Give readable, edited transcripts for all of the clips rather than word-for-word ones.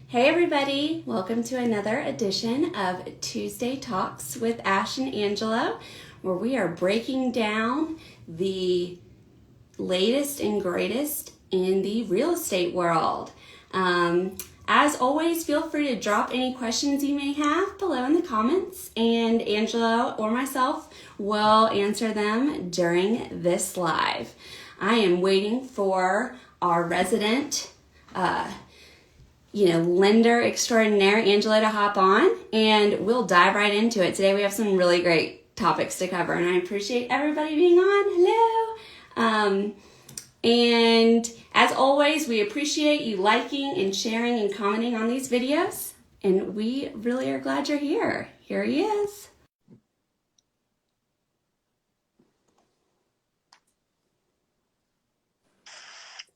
Hey everybody, welcome to another edition of Tuesday Talks with Ash and Angelo, where we are breaking down the latest and greatest in the real estate world. As always, feel free to drop any questions you may have below in the comments, and Angelo or myself will answer them during this live. I am waiting for our resident lender extraordinaire, Angelo, to hop on, and we'll dive right into it. Today we have some really great topics to cover, and I appreciate everybody being on. Hello! And as always, we appreciate you liking and sharing and commenting on these videos, and we really are glad you're here. Here he is.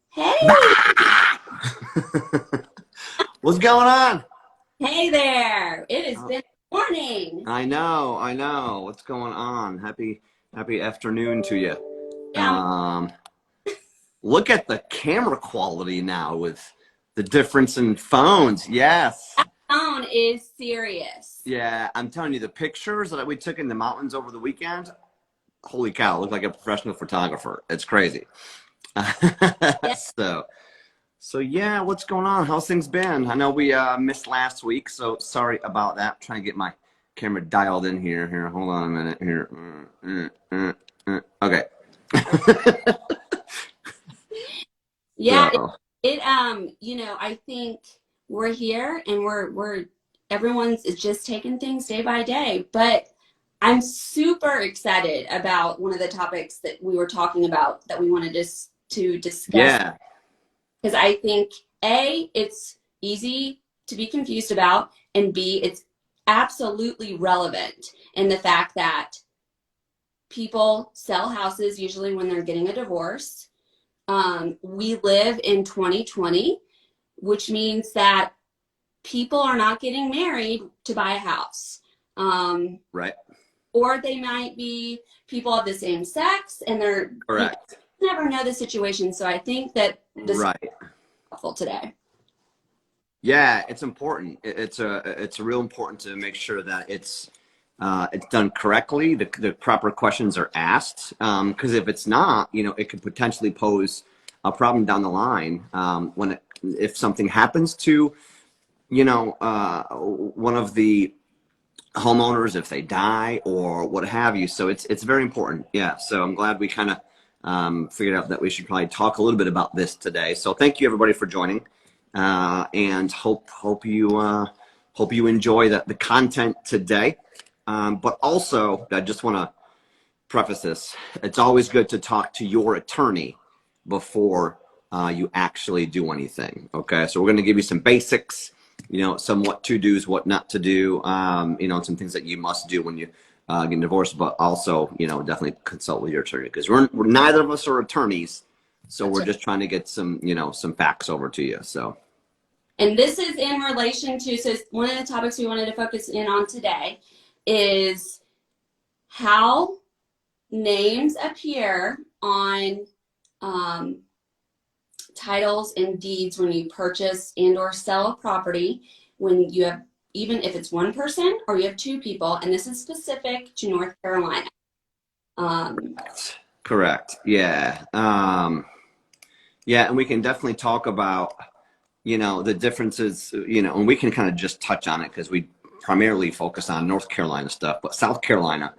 Hey! What's going on? Hey there! It has been morning. I know. What's going on? Happy afternoon to you. Yeah. Look at the camera quality now with the difference in phones. Yes. That phone is serious. Yeah, I'm telling you, the pictures that we took in the mountains over the weekend, holy cow, look like a professional photographer. It's crazy. Yeah. So yeah, what's going on? How's things been? I know we missed last week, so sorry about that. I'm trying to get my camera dialed in here. Here, hold on a minute. Here. Okay. Yeah, So, I think we're here and we're everyone's is just taking things day by day, but I'm super excited about one of the topics that we were talking about that we wanted to discuss. yeah. Because I think A, it's easy to be confused about, and B, it's absolutely relevant in the fact that people sell houses usually when they're getting a divorce. We live in 2020, which means that people are not getting married to buy a house. Right. Or they might be people of the same sex, and they're Correct. You never know the situation. So I think that this Right. is helpful today. Yeah, it's important. It's real important to make sure that it's done correctly. The proper questions are asked. Because if it's not, it could potentially pose a problem down the line if something happens to, one of the homeowners, if they die or what have you. So it's very important. Yeah. So I'm glad we kind of figured out that we should probably talk a little bit about this today. So thank you everybody for joining, and hope you enjoy the content today. But also, I just want to preface this. It's always good to talk to your attorney before you actually do anything. Okay, so we're going to give you some basics, some what to do's, what not to do, some things that you must do when you get divorced, but also, definitely consult with your attorney, because we're neither of us are attorneys, so we're just trying to get some facts over to you. So, and this is in relation to, so one of the topics we wanted to focus in on today is how names appear on titles and deeds when you purchase and or sell a property, when you have, even if it's one person or you have two people, and this is specific to North Carolina. Correct. Yeah. Yeah, and we can definitely talk about, the differences, and we can kind of just touch on it because we primarily focus on North Carolina stuff, but South Carolina,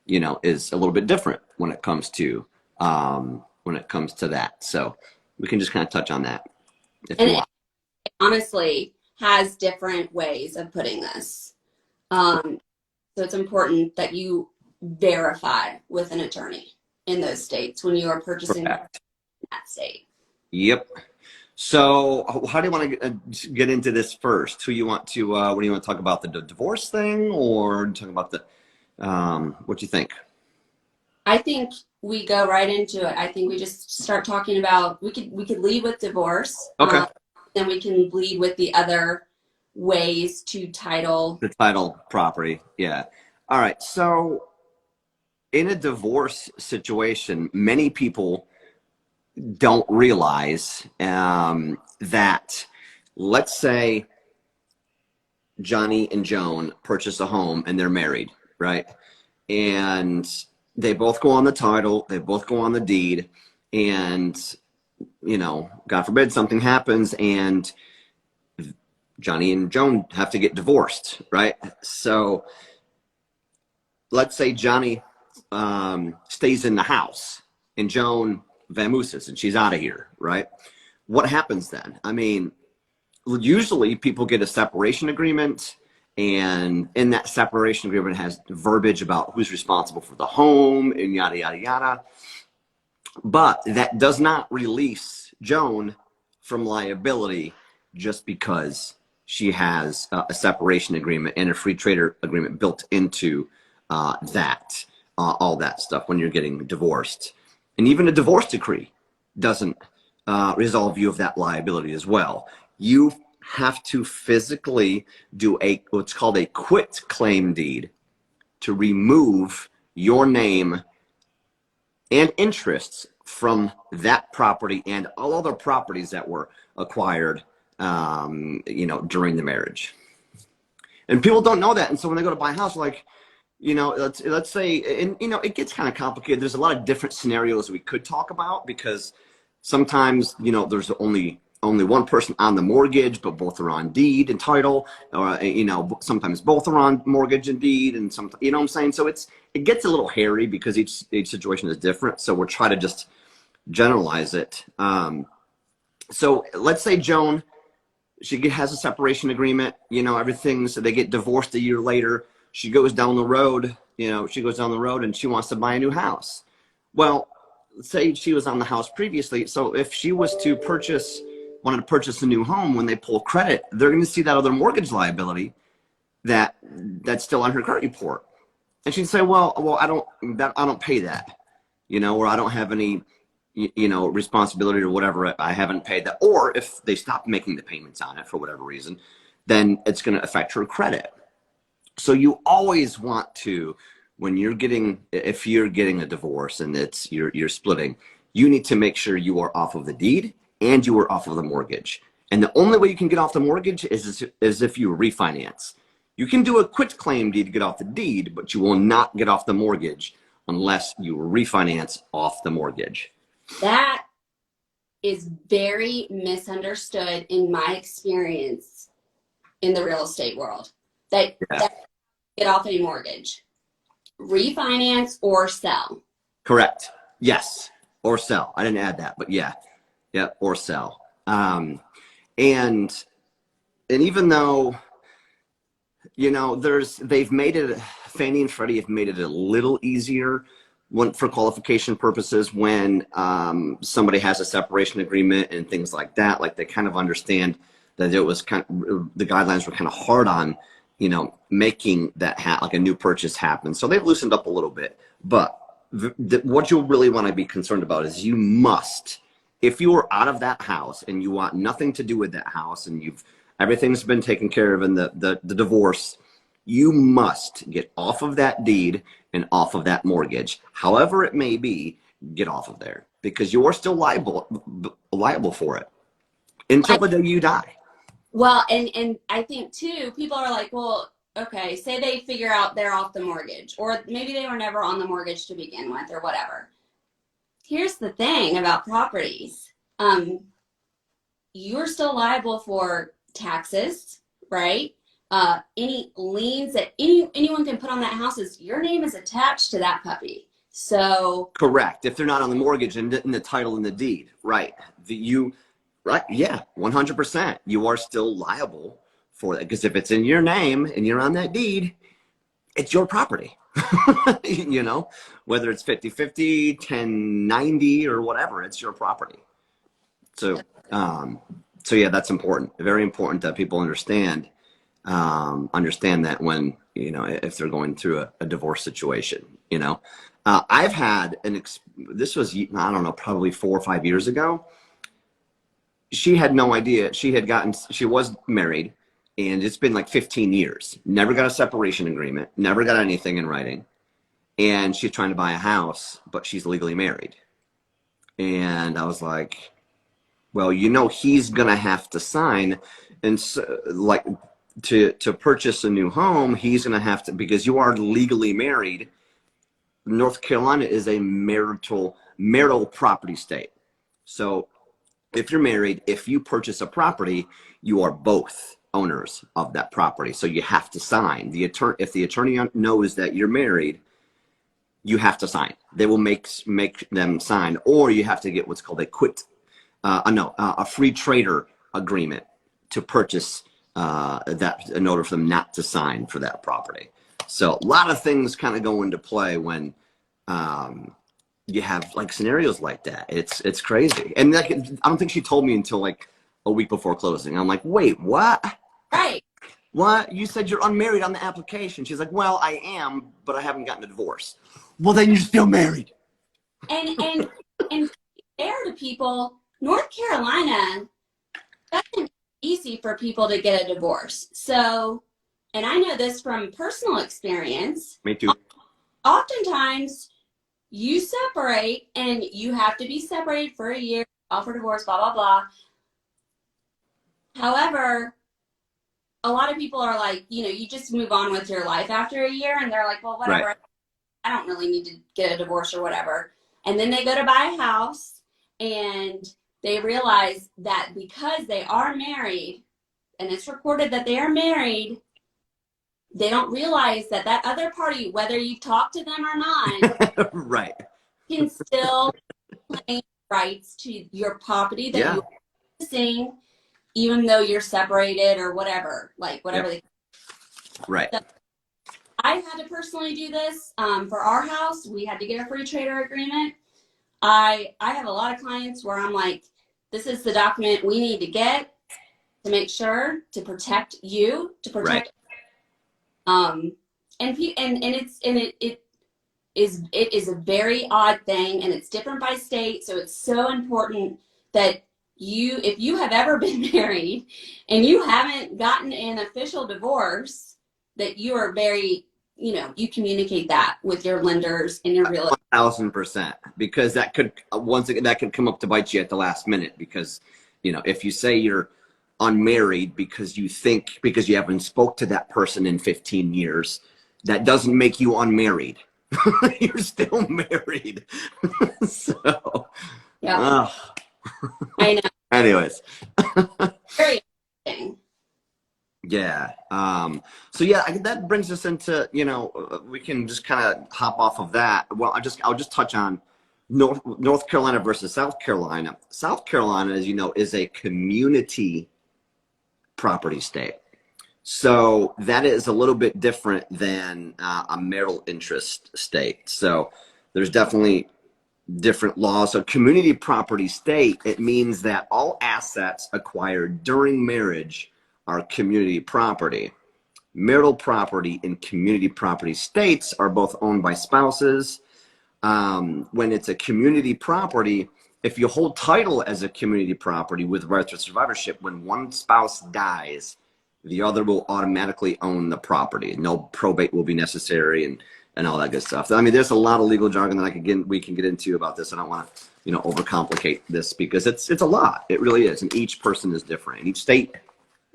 is a little bit different when it comes to that. So we can just kind of touch on that if you want. It honestly has different ways of putting this. So it's important that you verify with an attorney in those states when you are purchasing in that state. Yep. So how do you want to get into this first? What do you want to talk about, the divorce thing, or talk about what do you think? I think we go right into it. I think we just start talking about, we could lead with divorce. Okay. Then we can lead with the other ways to title. The title property. Yeah. All right. So in a divorce situation, many people don't realize that, let's say Johnny and Joan purchase a home and they're married, right? And they both go on the title, they both go on the deed, and, you know, God forbid something happens and Johnny and Joan have to get divorced, right? So let's say Johnny stays in the house and Joan vamooses and she's out of here, right? What happens then? I mean, usually people get a separation agreement, and in that separation agreement has verbiage about who's responsible for the home and yada, yada, yada. But that does not release Joan from liability just because she has a separation agreement and a free trader agreement built into all that stuff when you're getting divorced. And even a divorce decree doesn't resolve you of that liability as well. You have to physically do what's called a quit claim deed to remove your name and interests from that property and all other properties that were acquired, during the marriage. And people don't know that. And so when they go to buy a house, like, let's say, and, it gets kind of complicated. There's a lot of different scenarios we could talk about, because sometimes, there's only one person on the mortgage, but both are on deed and title, or, sometimes both are on mortgage and deed, and some, what I'm saying? So it gets a little hairy because each situation is different. So we'll try to just generalize it. So let's say Joan, she has a separation agreement, everything's, they get divorced a year later. She goes down the road, and she wants to buy a new house. Well, let's say she was on the house previously. So if she was to wanted to purchase a new home, when they pull credit, they're going to see that other mortgage liability that's still on her credit report. And she'd say, well, I don't pay that, or I don't have any, responsibility or whatever. I haven't paid that. Or if they stop making the payments on it for whatever reason, then it's going to affect her credit. So you always want to, if you're getting a divorce and you're splitting, you need to make sure you are off of the deed and you are off of the mortgage. And the only way you can get off the mortgage is if you refinance. You can do a quit claim deed to get off the deed, but you will not get off the mortgage unless you refinance off the mortgage. That is very misunderstood in my experience in the real estate world. That get off any mortgage, refinance or sell. Correct. Yes, or sell. I didn't add that, but yeah, or sell. And even though they've made it, Fannie and Freddie have made it a little easier for qualification purposes when somebody has a separation agreement and things like that. Like, they kind of understand that it was the guidelines were kind of hard on making that like a new purchase happen. So they've loosened up a little bit. But what you'll really want to be concerned about is you must, if you are out of that house and you want nothing to do with that house and everything's been taken care of in the divorce, you must get off of that deed and off of that mortgage. However it may be, get off of there, because you are still liable for it until the day you die. Well, and I think too, people are like, well, okay, say they figure out they're off the mortgage, or maybe they were never on the mortgage to begin with, or whatever. Here's the thing about properties. You're still liable for taxes, right? Any liens that anyone can put on that house your name is attached to that puppy. So correct. If they're not on the mortgage and in the title and the deed, right? Right. Yeah. 100%. You are still liable for that, because if it's in your name and you're on that deed, it's your property, whether it's 50-50, 1090 or whatever, it's your property. So yeah, that's important. Very important that people understand that when, if they're going through a divorce situation, I've had this was, I don't know, probably 4 or 5 years ago. She had no idea. She was married, and it's been like 15 years. Never got a separation agreement, never got anything in writing. And she's trying to buy a house, but she's legally married. And I was like, well, he's going to have to sign. And so, like, to purchase a new home, he's going to have to, because you are legally married. North Carolina is a marital property state. So if you're married, if you purchase a property, you are both owners of that property. So you have to sign. If the attorney knows that you're married, you have to sign. They will make them sign, or you have to get what's called a free trader agreement to purchase that, in order for them not to sign for that property. So a lot of things kind of go into play when you have like scenarios like that. It's crazy. And like, I don't think she told me until like a week before closing. I'm like, wait, what? Right. What? You said you're unmarried on the application. She's like, well, I am, but I haven't gotten a divorce. Well, then you're still married. And fair to people, North Carolina, that's easy for people to get a divorce. So, and I know this from personal experience. Me too. Oftentimes, you separate, and you have to be separated for a year, file for divorce, blah, blah, blah. However, a lot of people are like, you just move on with your life after a year, and they're like, well, whatever. Right. I don't really need to get a divorce or whatever. And then they go to buy a house, and they realize that because they are married, and it's recorded that they are married, they don't realize that that other party, whether you talk to them or not, right, can still claim rights to your property that you're using, even though you're separated or whatever, like whatever. Yep. Right. So I had to personally do this for our house. We had to get a free trader agreement. I have a lot of clients where I'm like, this is the document we need to get to make sure to protect you, to protect. Right. It is a very odd thing, and it's different by state. So it's so important that if you have ever been married and you haven't gotten an official divorce, that you are very, you communicate that with your lenders and your real estate. 1,000%, because that could come up to bite you at the last minute, because, if you say you're unmarried because you haven't spoke to that person in 15 years, that doesn't make you unmarried. You're still married. So, yeah. I know. Anyways. Very interesting. Yeah. So yeah, that brings us into, we can just kind of hop off of that. Well, I'll just touch on North Carolina versus South Carolina. South Carolina, as you know, is a community property state. So that is a little bit different than a marital interest state. So there's definitely different laws. So community property state, it means that all assets acquired during marriage are community property. Marital property in community property states are both owned by spouses. When it's a community property, if you hold title as a community property with right to survivorship, when one spouse dies, the other will automatically own the property. No probate will be necessary, and all that good stuff. I mean, there's a lot of legal jargon that we can get into about this. I don't want to, overcomplicate this, because it's a lot. It really is, and each person is different, and each state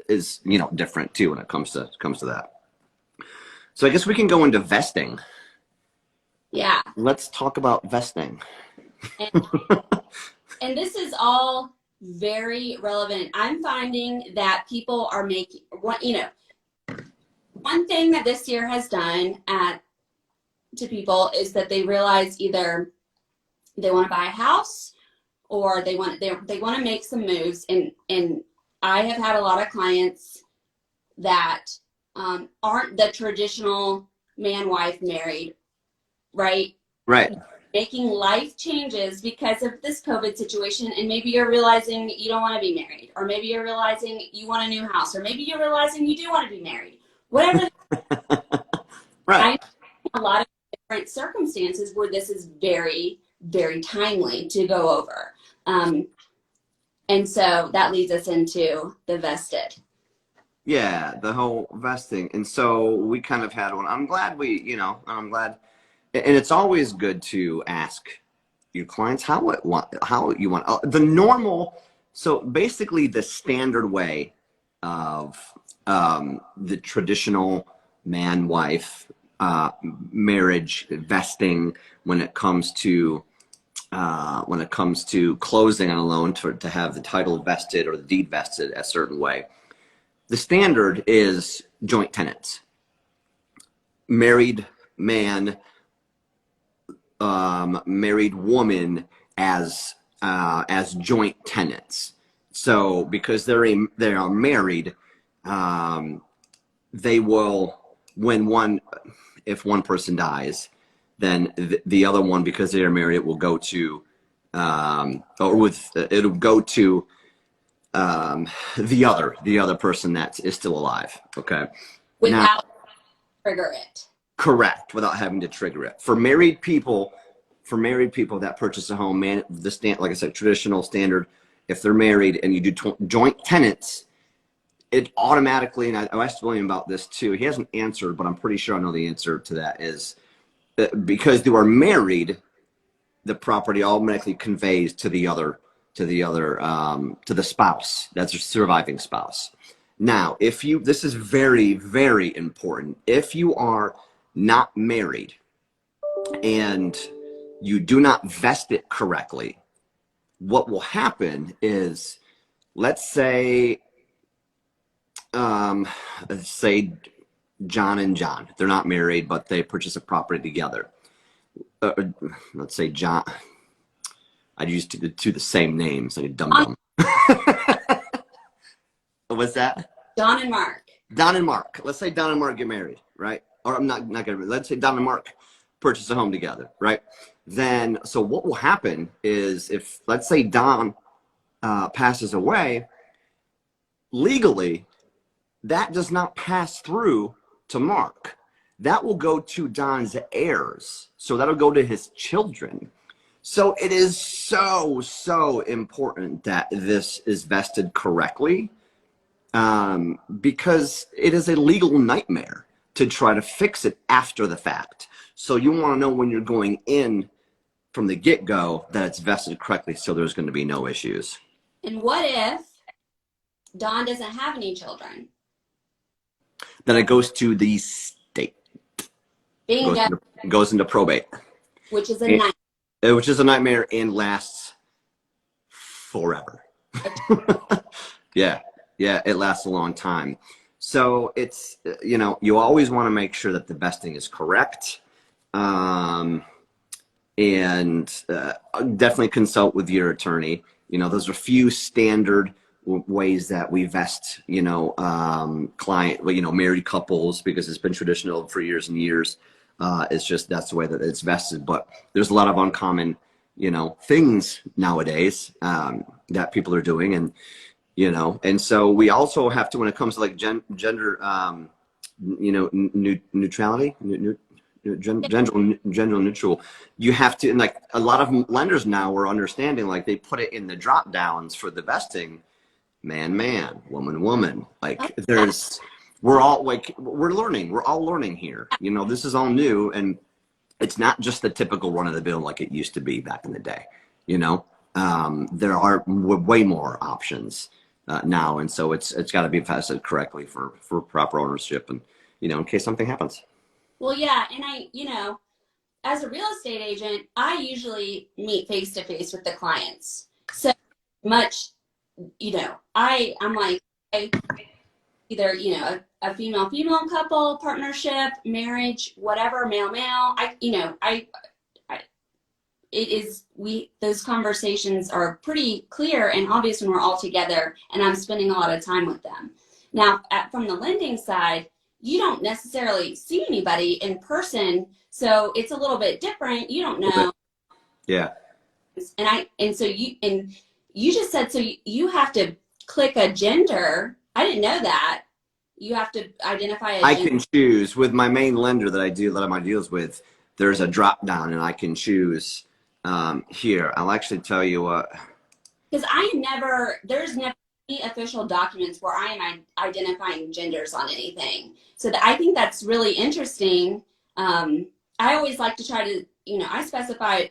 is, different too when it comes to that. So I guess we can go into vesting. Yeah. Let's talk about vesting. And this is all very relevant. I'm finding that people are making one thing that this year has done to people is that they realize either they want to buy a house or they want to make some moves. And I have had a lot of clients that aren't the traditional man-wife married, right? Right. Making life changes because of this COVID situation, and maybe you're realizing you don't want to be married, or maybe you're realizing you want a new house, or maybe you're realizing you do want to be married. Whatever. Right. I know a lot of different circumstances where this is very, very timely to go over. And so that leads us into the vested. Yeah, the whole vesting. And so we kind of had one. I'm glad and it's always good to ask your clients how you want the normal. So basically the standard way of the traditional man-wife marriage vesting when it comes to closing on a loan to have the title vested or the deed vested a certain way. The standard is joint tenants. Married man, married woman as joint tenants. So because they are married, they will, if one person dies, then the other one, because they are married, it will go to it'll go to the other person that is still alive. Okay. Without trigger it. Correct, without having to trigger it. For married people that purchase a home, like I said, traditional standard, if they're married and you do joint tenants, it automatically, and I asked William about this too. He hasn't answered, but I'm pretty sure I know the answer to that, is because they are married, the property automatically conveys to the spouse, that's a surviving spouse. Now, this is very, very important. If you are not married and you do not vest it correctly, what will happen is, let's say John and John, they're not married, but they purchase a property together. Let's say John, I used to the same names, like a dum-dum. What's that? Don and Mark. Don and Mark. Let's say Don and Mark get married, right? Or I'm not gonna. Let's say Don and Mark purchase a home together, right? Then, so what will happen is, if let's say Don passes away, legally, that does not pass through to Mark. That will go to Don's heirs. So that'll go to his children. So it is so, so important that this is vested correctly, because it is a legal nightmare to try to fix it after the fact. So you want to know when you're going in from the get-go that it's vested correctly, so there's going to be no issues. And what if Don doesn't have any children? Then it goes to the state. Goes into probate. Which is a nightmare. Which is a nightmare and lasts forever. Yeah, it lasts a long time. So it's, you always want to make sure that the vesting is correct. And definitely consult with your attorney. Those are a few standard ways that we vest, married couples, because it's been traditional for years and years. It's just, that's the way that it's vested. But there's a lot of uncommon, things nowadays that people are doing. And so we also have to, when it comes to like gender, neutrality, gender neutral, you have to, and like a lot of lenders now are understanding, like they put it in the drop downs for the vesting, man, woman. Like we're all learning. We're all learning here. This is all new, and it's not just the typical run of the mill like it used to be back in the day. There are way more options now, and so it's got to be vested correctly for proper ownership, and in case something happens. Well, yeah, and as a real estate agent, I usually meet face to face with the clients. So much, I'm like, either a female couple, partnership, marriage, whatever, male, those conversations are pretty clear and obvious when we're all together, and I'm spending a lot of time with them. Now, from the lending side, you don't necessarily see anybody in person, so it's a little bit different. You don't know. Yeah. And so you just said, so you have to click a gender. I didn't know that. You have to identify a gender. I can choose with my main lender that I do a lot of my deals with. There's a drop down, and I can choose here. I'll actually tell you what. Because there's never any official documents where I am identifying genders on anything. So I think that's really interesting. I always like to try to, I specify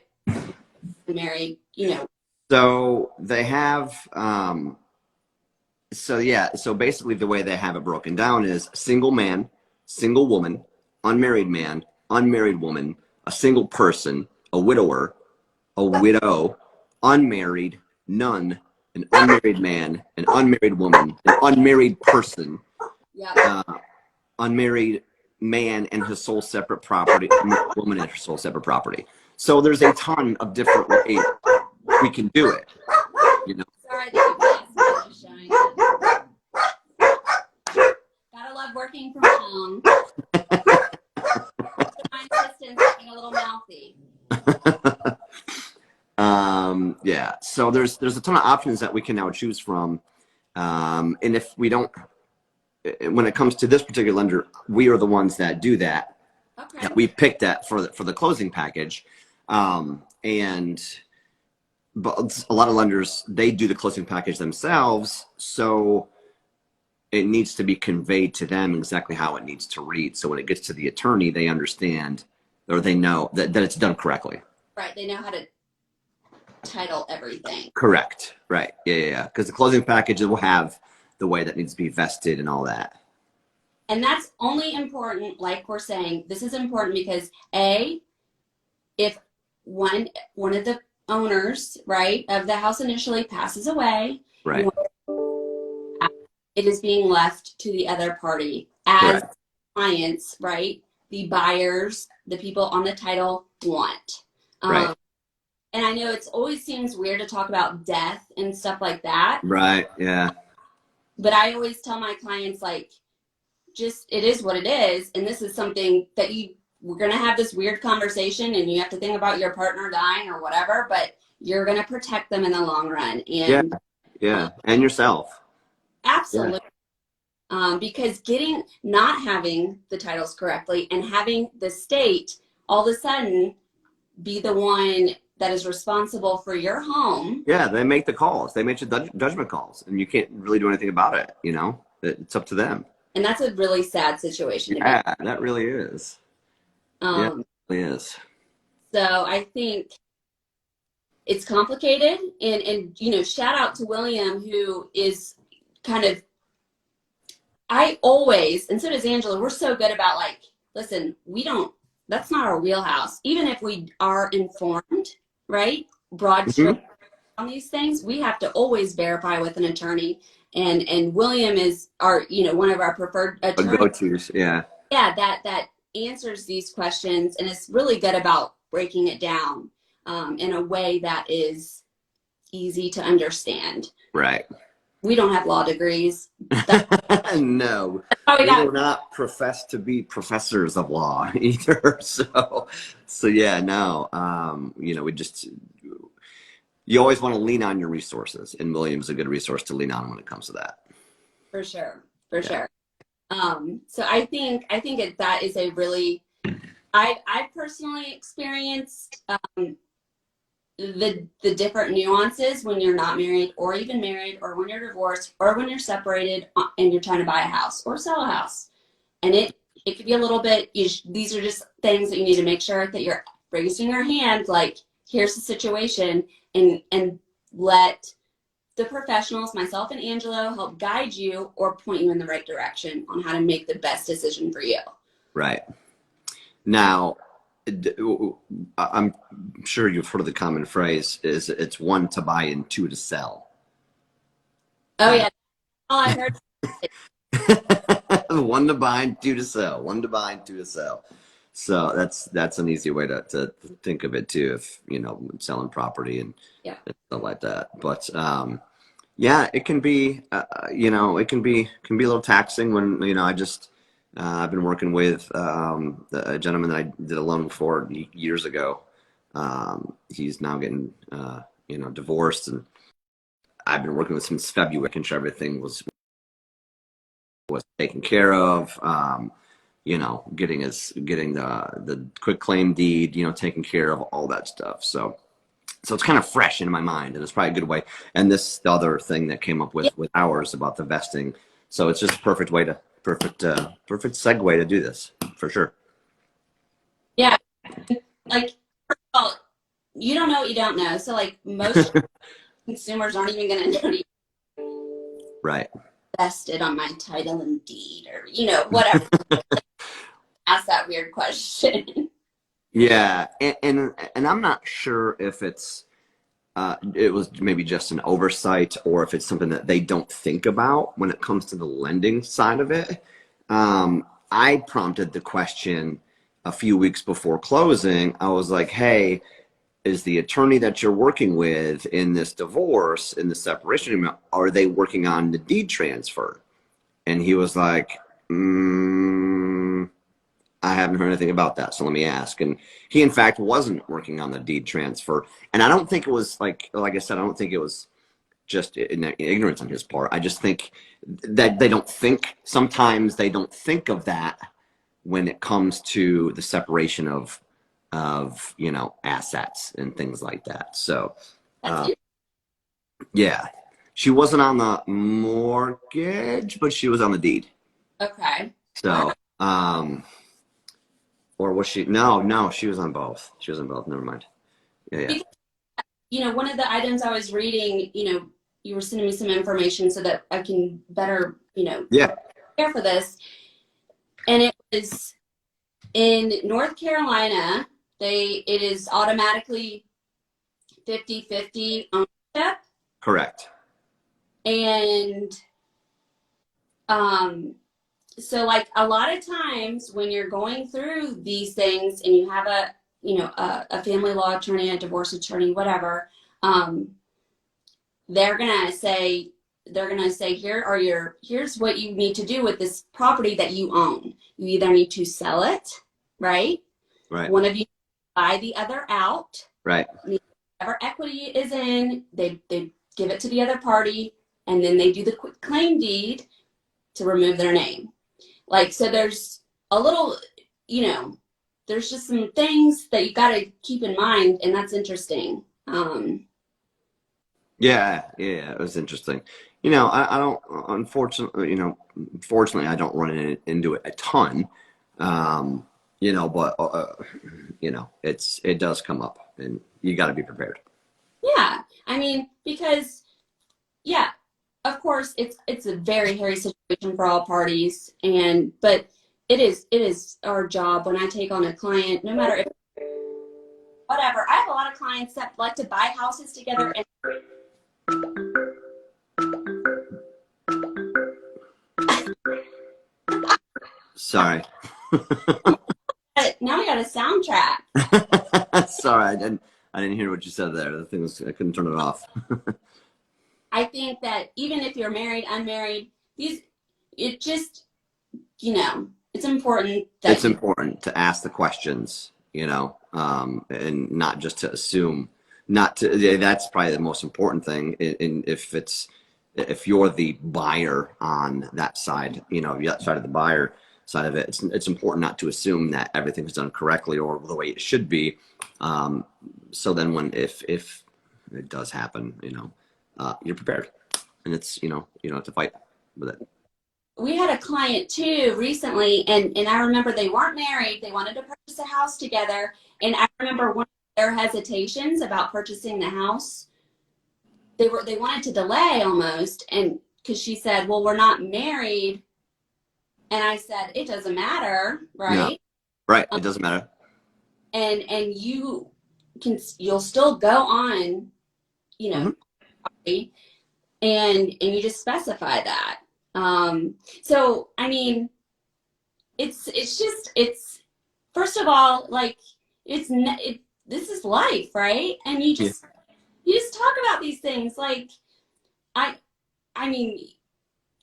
married, So they have, So basically the way they have it broken down is single man, single woman, unmarried man, unmarried woman, a single person, a widower, a widow, unmarried, none, an unmarried man, an unmarried woman, an unmarried person, Yeah. unmarried man and his sole separate property, unmarried woman and her sole separate property. So there's a ton of different ways we can do it. You know. Sorry, that you showing. Gotta love working from home. My assistant's getting a little mouthy. Yeah. So there's a ton of options that we can now choose from, and if we don't, when it comes to this particular lender, we are the ones that do that. Okay. That we picked that for the closing package, but a lot of lenders, they do the closing package themselves, so it needs to be conveyed to them exactly how it needs to read. So when it gets to the attorney, they understand or they know that it's done correctly. Right. They know how to title everything. Correct. Right. Yeah. Because the closing packages will have the way that needs to be vested and all that. And that's only important, like we're saying, this is important because if one of the owners, right, of the house initially passes away, right, it is being left to the other party as clients, right? The buyers, the people on the title want. Right. And I know it always seems weird to talk about death and stuff like that. Right. Yeah. But I always tell my clients, like, just, it is what it is. And this is something that we're going to have this weird conversation and you have to think about your partner dying or whatever, but you're going to protect them in the long run. And yeah. And yourself. Absolutely. Yeah. Because not having the titles correctly and having the state all of a sudden be the one that is responsible for your home. Yeah, they make the calls. They make the judgment calls, and you can't really do anything about it. You know, it's up to them. And that's a really sad situation. Yeah, that really is. Yeah, it really is. So I think it's complicated, and shout out to William, who is kind of, I always, and so does Angelo, we're so good about, like, listen, that's not our wheelhouse. Even if we are informed, right, broad strokes on these things, we have to always verify with an attorney. And William is one of our preferred attorneys. Go-tos, yeah. Yeah, that answers these questions and is really good about breaking it down in a way that is easy to understand. Right. We don't have law degrees. No, we do not profess to be professors of law either. So yeah, no. You always want to lean on your resources, and William's a good resource to lean on when it comes to that. For sure. So I think that is a really, I personally experienced the different nuances when you're not married or even married, or when you're divorced, or when you're separated and you're trying to buy a house or sell a house. And it could be a little bit, these are just things that you need to make sure that you're raising your hand, like, here's the situation, and let the professionals, myself and Angelo, help guide you or point you in the right direction on how to make the best decision for you. Right. Now, I'm sure you've heard of the common phrase, is it's one to buy and two to sell. Oh, yeah. All I heard. One to buy and two to sell. One to buy and two to sell. So that's an easy way to think of it too, if selling property and stuff like that. But it can be it can be a little taxing when I've been working with a gentleman that I did a loan for years ago. He's now getting divorced, and I've been working with him since February, making sure everything was taken care of. Getting the quick claim deed, taken care of, all that stuff. So it's kind of fresh in my mind, and it's probably a good way. And the other thing that came up with ours about the vesting. So it's just a perfect segue to do this, for sure. Yeah. Like, first of all, you don't know what you don't know. So, like, most consumers aren't even going to know. Right. vested on my title and deed, or whatever. Ask that weird question. Yeah, and I'm not sure if it was maybe just an oversight or if it's something that they don't think about when it comes to the lending side of it. I prompted the question a few weeks before closing. I was like, hey, is the attorney that you're working with in this divorce, in the separation agreement, are they working on the deed transfer? And he was like, I haven't heard anything about that, so let me ask. And he, in fact, wasn't working on the deed transfer. And I don't think it was like I said, I don't think it was just ignorance on his part. I just think that sometimes they don't think of that when it comes to the separation of assets and things like that. So, yeah, she wasn't on the mortgage, but she was on the deed. Okay. So, or was she? No, she was on both. She was on both. Never mind. Yeah. Because, one of the items I was reading, you were sending me some information so that I can better, prepare for this. And it was in North Carolina, it is automatically 50-50 ownership. Correct. And so like a lot of times when you're going through these things and you have a family law attorney, a divorce attorney, whatever, they're gonna say here's what you need to do with this property that you own. You either need to sell it, right? Right. One of you buy the other out. Right. Whatever equity is in, they give it to the other party, and then they do the quick claim deed to remove their name. Like, so there's a little, there's just some things that you got to keep in mind, and that's interesting. Yeah, it was interesting. I don't, fortunately, I don't run into it a ton, but, it does come up, and you got to be prepared. Yeah, I mean, because, yeah, of course, it's a very hairy situation for all parties, but it is our job when I take on a client, no matter whatever. I have a lot of clients that like to buy houses together and Sorry. now I got a soundtrack. Sorry, I didn't hear what you said there. The thing was, I couldn't turn it off. I think that even if you're married, unmarried, it's important it's important to ask the questions, and not just to assume. That's probably the most important thing. And if you're the buyer on that side, the side of the buyer side of it, it's important not to assume that everything is done correctly or the way it should be. So then if it does happen, you're prepared, and it's, you don't have to fight with it. We had a client too recently, and I remember they weren't married. They wanted to purchase a house together. And I remember one of their hesitations about purchasing the house. They wanted to delay almost, and because she said, well, we're not married. And I said, it doesn't matter, right? No. Right. It doesn't matter. And you'll still go on, and you just specify that. So, I mean, it's first of all, like, this is life, right? And you just talk about these things. Like, I mean,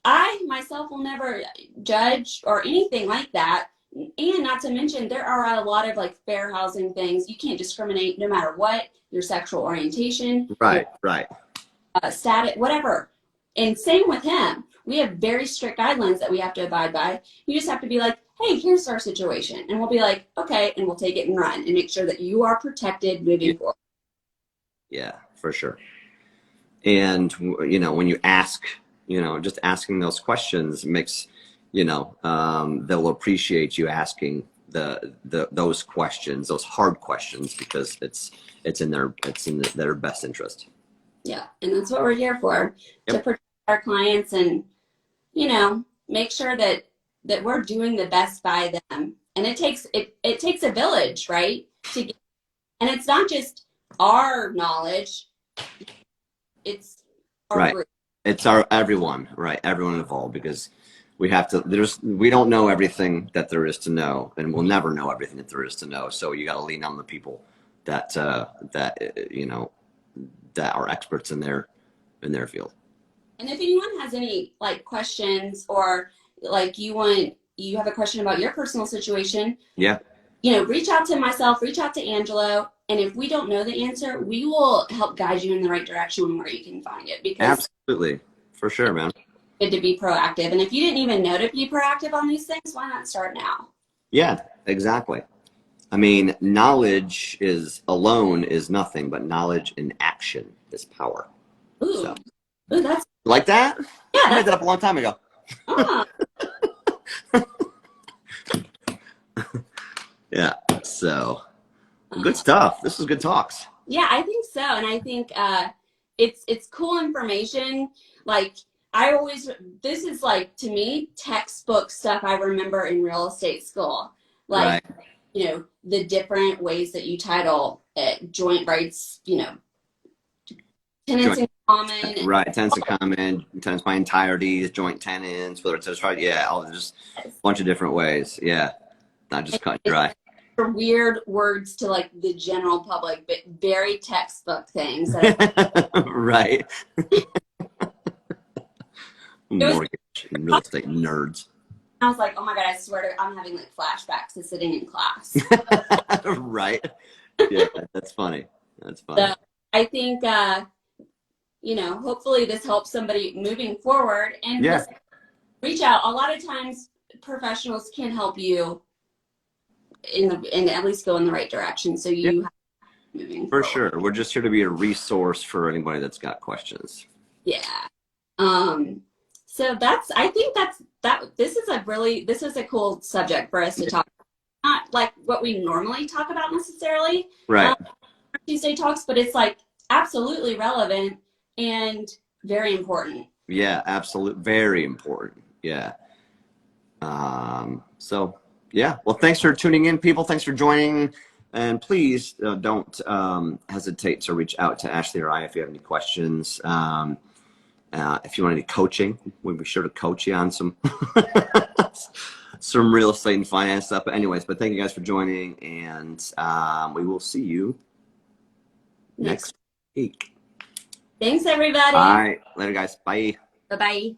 I myself will never judge or anything like that. And not to mention, there are a lot of like fair housing things. You can't discriminate no matter what, your sexual orientation. Right. Status, whatever. And same with him. We have very strict guidelines that we have to abide by. You just have to be like, hey, here's our situation. And we'll be like, okay, and we'll take it and run and make sure that you are protected moving forward. Yeah, for sure. And, when you ask, just asking those questions makes, they'll appreciate you asking those questions, those hard questions, because it's in their best interest. Yeah, and that's what we're here for, to protect our clients and, you know, make sure that we're doing the best by them. And it takes a village, right? And it's not just our knowledge, it's our Right. group. It's everyone, right? Everyone involved, because we don't know everything that there is to know, and we'll never know everything that there is to know. So you got to lean on the people that that are experts in their field. And if anyone has any like questions, or like you have a question about your personal situation, Yeah. you know, reach out to myself, reach out to Angelo, and if we don't know the answer, we will help guide you in the right direction where you can find it. Because Absolutely, for sure, man. it's good to be proactive. And if you didn't even know to be proactive on these things, why not start now? Yeah, exactly. I mean, knowledge alone is nothing, but knowledge in action is power. Ooh, So, ooh, that's like that? yeah, I made that's that up a long time ago. ah, Yeah. So, good stuff. This is good talks. yeah, I think so. And I think it's cool information. Like this is like, to me, textbook stuff I remember in real estate school. Like, Right. you know, the different ways that you title it, joint rights, you know, tenants in common. Right. Tenants in common, tenants by entirety, joint tenants, whether it's right. Yeah. Just a bunch of different ways. Yeah. Not just cut and dry. Weird words to like the general public, but very textbook things. Right. Mortgage and real estate nerds. I was like, oh my God, I swear to, I'm having like flashbacks to sitting in class. Right. Yeah, that's funny. That's funny. So I think, you know, hopefully this helps somebody moving forward, and Yeah. reach out. A lot of times professionals can help you and at least go in the right direction. So you have moving For forward. sure. We're just here to be a resource for anybody that's got questions. Yeah. So I think this is a cool subject for us to talk about. Not like what we normally talk about necessarily. Right. Tuesday talks, but it's like absolutely relevant and very important. Yeah, absolutely. Very important. Yeah. So yeah, well, thanks for tuning in, people. Thanks for joining. And please don't hesitate to reach out to Ashley or I if you have any questions. If you want any coaching, we'll be sure to coach you on some some real estate and finance stuff. But anyways, thank you guys for joining, and we will see you next week. Thanks, everybody. All right, later, guys. Bye. Bye-bye.